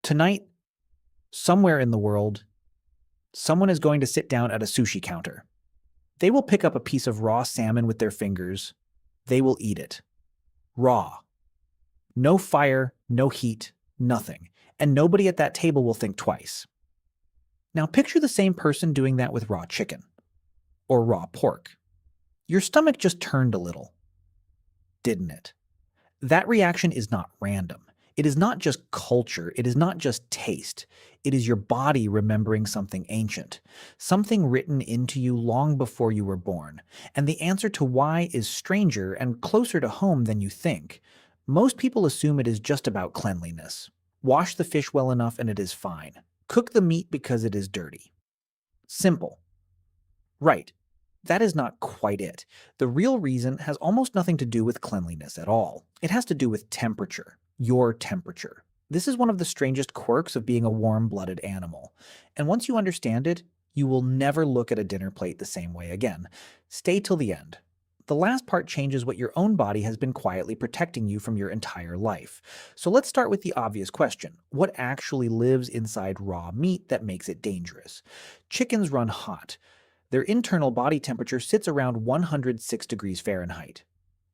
Tonight, somewhere in the world, someone is going to sit down at a sushi counter. They will pick up a piece of raw salmon with their fingers. They will eat it. Raw. No fire, no heat, nothing. And nobody at that table will think twice. Now picture the same person doing that with raw chicken or raw pork. Your stomach just turned a little, didn't it? That reaction is not random. It is not just culture. It is not just taste. It is your body remembering something ancient, something written into you long before you were born. And the answer to why is stranger and closer to home than you think. Most people assume it is just about cleanliness. Wash the fish well enough and it is fine. Cook the meat because it is dirty. Simple. Right. That is not quite it. The real reason has almost nothing to do with cleanliness at all. It has to do with temperature, your temperature. This is one of the strangest quirks of being a warm-blooded animal. And once you understand it, you will never look at a dinner plate the same way again. Stay till the end. The last part changes what your own body has been quietly protecting you from your entire life. So let's start with the obvious question. What actually lives inside raw meat that makes it dangerous? Chickens run hot. Their internal body temperature sits around 106 degrees Fahrenheit.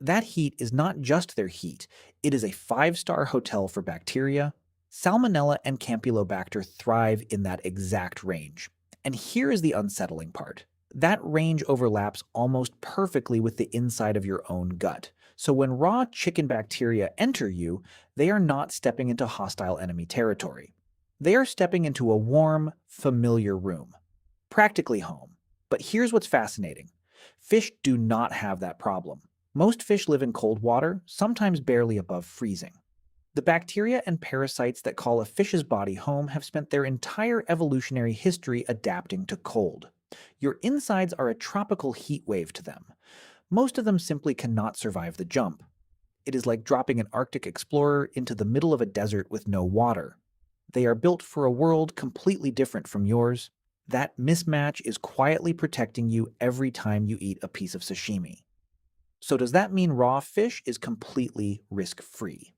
That heat is not just their heat, it is a five-star hotel for bacteria. Salmonella and Campylobacter thrive in that exact range. And here is the unsettling part. That range overlaps almost perfectly with the inside of your own gut. So when raw chicken bacteria enter you, they are not stepping into hostile enemy territory. They are stepping into a warm, familiar room. Practically home. But here's what's fascinating. Fish do not have that problem. Most fish live in cold water, sometimes barely above freezing. The bacteria and parasites that call a fish's body home have spent their entire evolutionary history adapting to cold. Your insides are a tropical heat wave to them. Most of them simply cannot survive the jump. It is like dropping an Arctic explorer into the middle of a desert with no water. They are built for a world completely different from yours. That mismatch is quietly protecting you every time you eat a piece of sashimi. So does that mean raw fish is completely risk-free?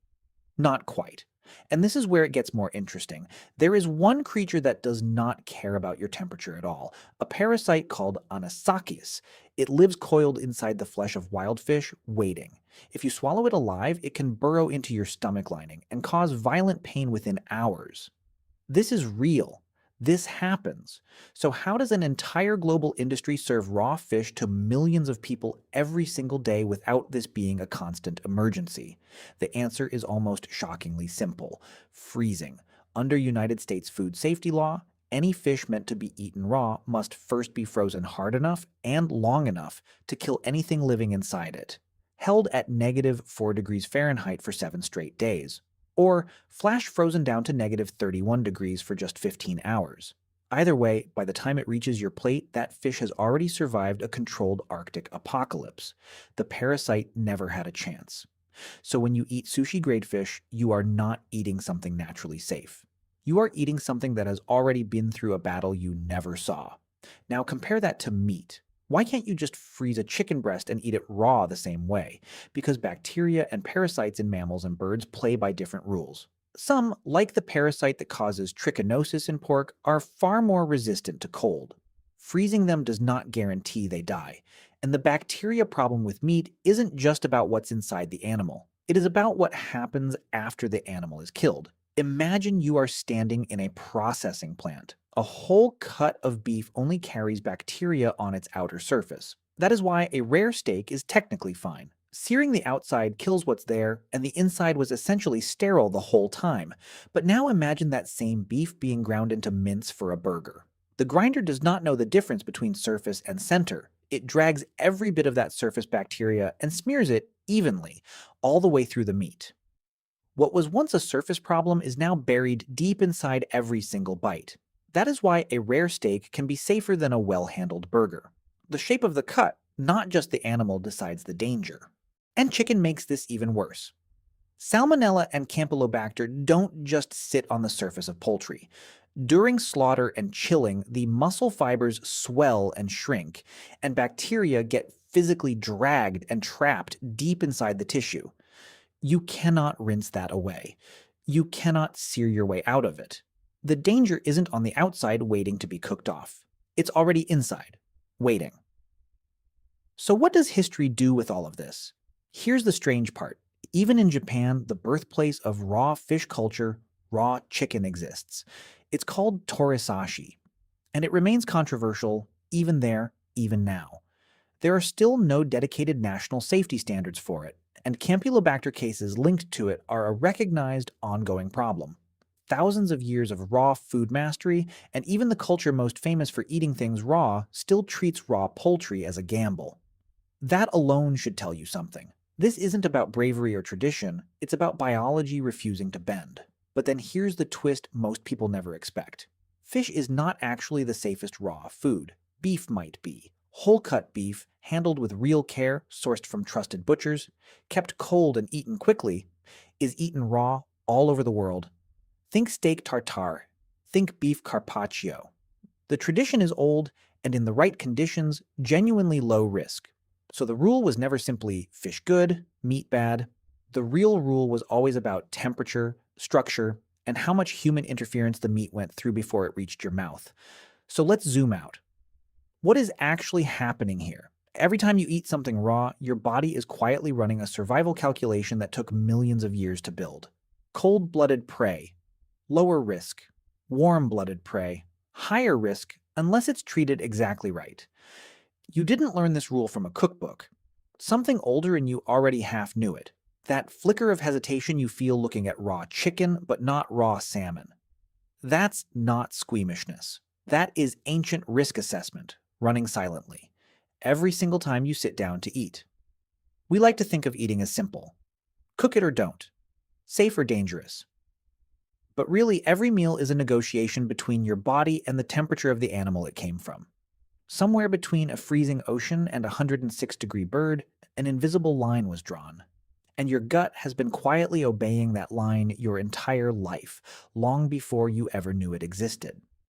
Not quite. And this is where it gets more interesting. There is one creature that does not care about your temperature at all, a parasite called Anisakis. It lives coiled inside the flesh of wild fish, waiting. If you swallow it alive, it can burrow into your stomach lining and cause violent pain within hours. This is real. This happens. So how does an entire global industry serve raw fish to millions of people every single day without this being a constant emergency? The answer is almost shockingly simple. Freezing. Under United States food safety law, any fish meant to be eaten raw must first be frozen hard enough and long enough to kill anything living inside it. Held at -4 degrees Fahrenheit for 7 straight days. Or flash frozen down to -31 degrees for just 15 hours. Either way, by the time it reaches your plate, that fish has already survived a controlled Arctic apocalypse. The parasite never had a chance. So when you eat sushi-grade fish, you are not eating something naturally safe. You are eating something that has already been through a battle you never saw. Now compare that to meat. Why can't you just freeze a chicken breast and eat it raw the same way? Because bacteria and parasites in mammals and birds play by different rules. Some, like the parasite that causes trichinosis in pork, are far more resistant to cold. Freezing them does not guarantee they die. And the bacteria problem with meat isn't just about what's inside the animal. It is about what happens after the animal is killed. Imagine you are standing in a processing plant. A whole cut of beef only carries bacteria on its outer surface. That is why a rare steak is technically fine. Searing the outside kills what's there, and the inside was essentially sterile the whole time. But now imagine that same beef being ground into mince for a burger. The grinder does not know the difference between surface and center. It drags every bit of that surface bacteria and smears it evenly, all the way through the meat. What was once a surface problem is now buried deep inside every single bite. That is why a rare steak can be safer than a well-handled burger. The shape of the cut, not just the animal, decides the danger. And chicken makes this even worse. Salmonella and Campylobacter don't just sit on the surface of poultry. During slaughter and chilling, the muscle fibers swell and shrink, and bacteria get physically dragged and trapped deep inside the tissue. You cannot rinse that away. You cannot sear your way out of it. The danger isn't on the outside waiting to be cooked off. It's already inside, waiting. So what does history do with all of this? Here's the strange part. Even in Japan, the birthplace of raw fish culture, raw chicken exists. It's called torisashi, and it remains controversial even there, even now. There are still no dedicated national safety standards for it, and Campylobacter cases linked to it are a recognized ongoing problem. Thousands of years of raw food mastery, and even the culture most famous for eating things raw still treats raw poultry as a gamble. That alone should tell you something. This isn't about bravery or tradition, it's about biology refusing to bend. But then here's the twist most people never expect. Fish is not actually the safest raw food. Beef might be. Whole-cut beef, handled with real care, sourced from trusted butchers, kept cold and eaten quickly, is eaten raw all over the world. Think steak tartare. Think beef carpaccio. The tradition is old, and in the right conditions, genuinely low risk. So the rule was never simply fish good, meat bad. The real rule was always about temperature, structure, and how much human interference the meat went through before it reached your mouth. So let's zoom out. What is actually happening here? Every time you eat something raw, your body is quietly running a survival calculation that took millions of years to build. Cold-blooded prey, lower risk. Warm-blooded prey, higher risk unless it's treated exactly right. You didn't learn this rule from a cookbook. Something older and you already half knew it. That flicker of hesitation you feel looking at raw chicken but not raw salmon. That's not squeamishness. That is ancient risk assessment, running silently, every single time you sit down to eat. We like to think of eating as simple. Cook it or don't. Safe or dangerous. But really, every meal is a negotiation between your body and the temperature of the animal it came from. Somewhere between a freezing ocean and a 106-degree bird, an invisible line was drawn. And your gut has been quietly obeying that line your entire life, long before you ever knew it existed.